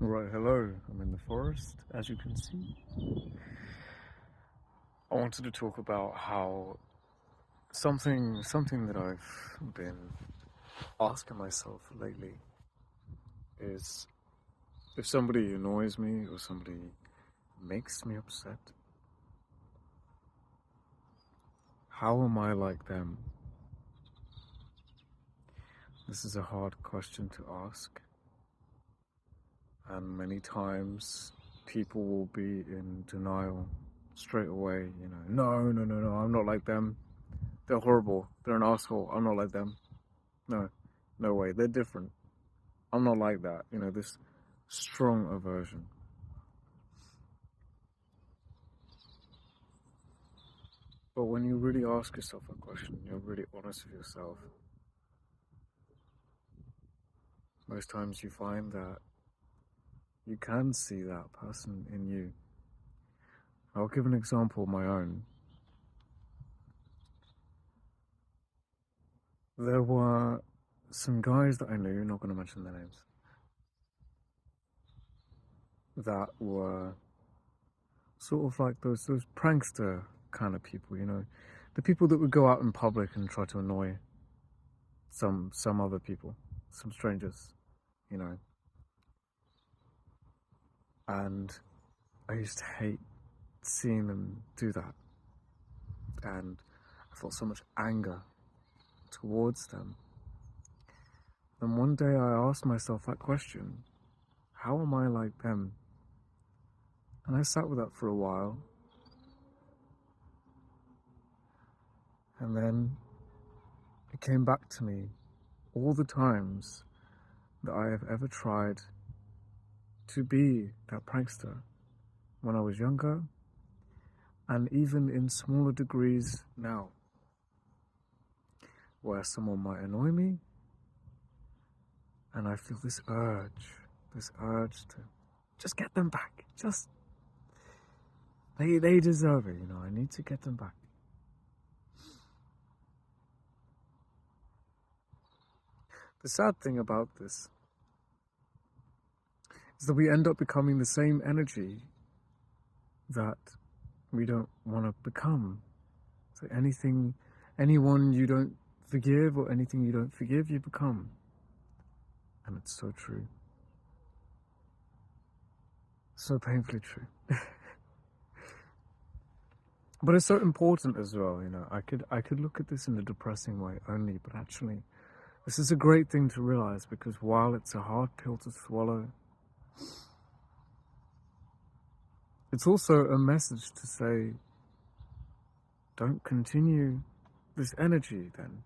Right, hello. I'm in the forest, as you can see. I wanted to talk about how something that I've been asking myself lately is if somebody annoys me or somebody makes me upset, how am I like them? This is a hard question to ask, and many times people will be in denial straight away, no, I'm not like them. They're horrible. They're an asshole. I'm not like them. No, no way. They're different. I'm not like that. This strong aversion. But when you really ask yourself a question, you're really honest with yourself, most times you find that you can see that person in you. I'll give an example of my own. There were some guys that I knew, not going to mention their names, that were sort of like those prankster kind of people. The people that would go out in public and try to annoy some other people, some strangers, you know. And I used to hate seeing them do that. And I felt so much anger towards them. And one day I asked myself that question, how am I like them? And I sat with that for a while. And then it came back to me all the times that I have ever tried to be that prankster when I was younger, and even in smaller degrees now, where someone might annoy me, and I feel this urge to just get them back. They deserve it, I need to get them back. The sad thing about this is that we end up becoming the same energy that we don't want to become. So anyone you don't forgive or anything you don't forgive, you become. And it's so true. So painfully true. But it's so important as well, I could look at this in a depressing way only, but actually this is a great thing to realize, because while it's a hard pill to swallow, it's also a message to say, don't continue this energy then.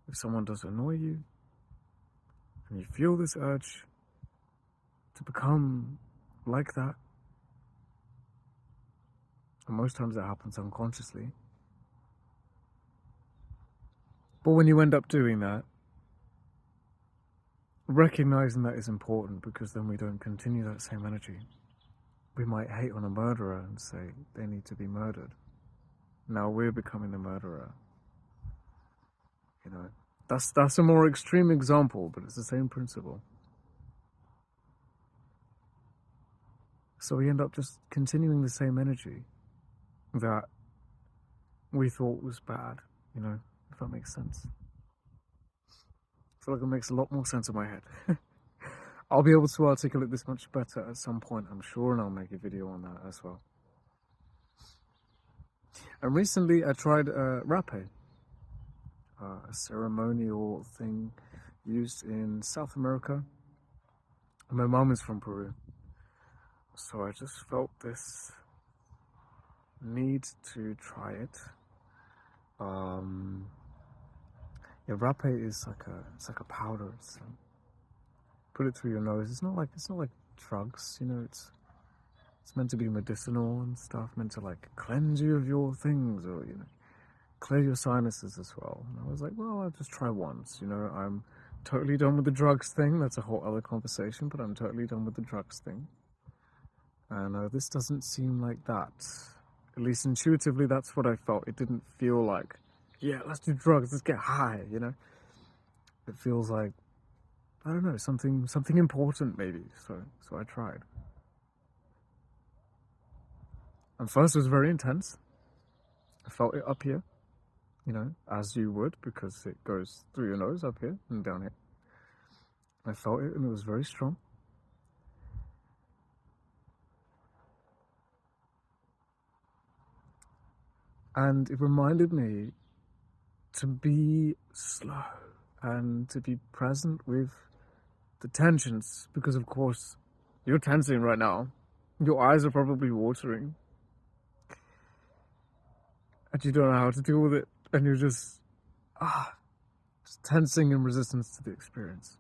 If someone does annoy you, and you feel this urge to become like that, and most times that happens unconsciously, but when you end up doing that, recognizing that is important, because then we don't continue that same energy. We might hate on a murderer and say they need to be murdered. Now we're becoming the murderer. That's a more extreme example, but it's the same principle. So we end up just continuing the same energy that we thought was bad, if that makes sense. I feel like it makes a lot more sense in my head. I'll be able to articulate this much better at some point, I'm sure, and I'll make a video on that as well. And recently I tried rapé, a ceremonial thing used in South America. My mom is from Peru, so I just felt this need to try it. Yeah, rapé is it's like a powder. Put it through your nose. It's not like drugs, it's meant to be medicinal and stuff, meant to like cleanse you of your things, or clear your sinuses as well. And I was like, well, I'll just try once. I'm totally done with the drugs thing. That's a whole other conversation, but I'm totally done with the drugs thing. And this doesn't seem like that. At least intuitively, that's what I felt. It didn't feel like, yeah, let's do drugs, let's get high, It feels like I don't know, something important maybe. So I tried. And first it was very intense. I felt it up here, you know, as you would, because it goes through your nose up here and down here. I felt it and it was very strong. And it reminded me to be slow and to be present with the tensions, because of course you're tensing right now. Your eyes are probably watering and you don't know how to deal with it, and you're just tensing in resistance to the experience.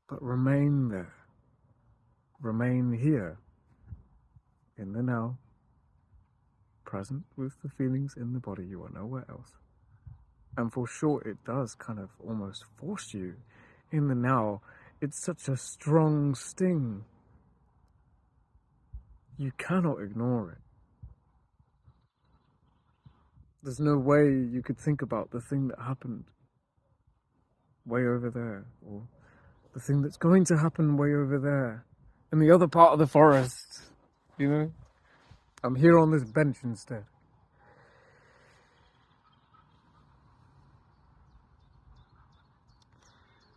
But remain there. Remain here, in the now, present with the feelings in the body. You are nowhere else. And for sure, it does kind of almost force you in the now. It's such a strong sting. You cannot ignore it. There's no way you could think about the thing that happened way over there, or the thing that's going to happen way over there, in the other part of the forest, you know? I'm here on this bench instead.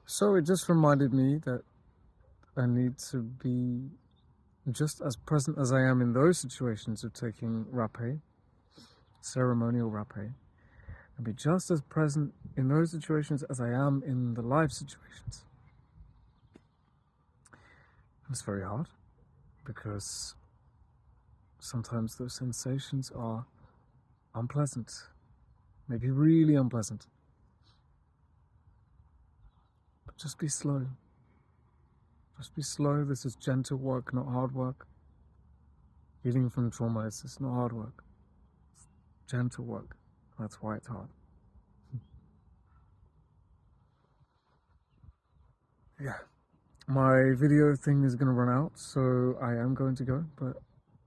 So it just reminded me that I need to be just as present as I am in those situations of taking rapé, ceremonial rapé, and be just as present in those situations as I am in the live situations. It's very hard, because sometimes those sensations are unpleasant, maybe really unpleasant. But just be slow. Just be slow. This is gentle work, not hard work. Healing from trauma is not hard work. It's gentle work. That's why it's hard. Yeah. My video thing is going to run out, so I am going to go. But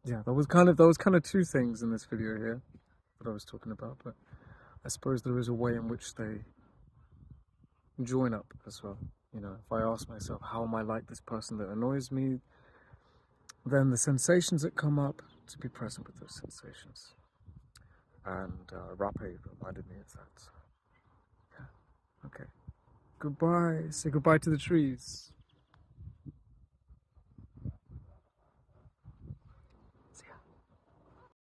yeah, that was kind of two things in this video here that I was talking about. But I suppose there is a way in which they join up as well. You know, if I ask myself, how am I like this person that annoys me? Then the sensations that come up, to be present with those sensations. And rapé reminded me of that. Yeah. Okay. Goodbye. Say goodbye to the trees.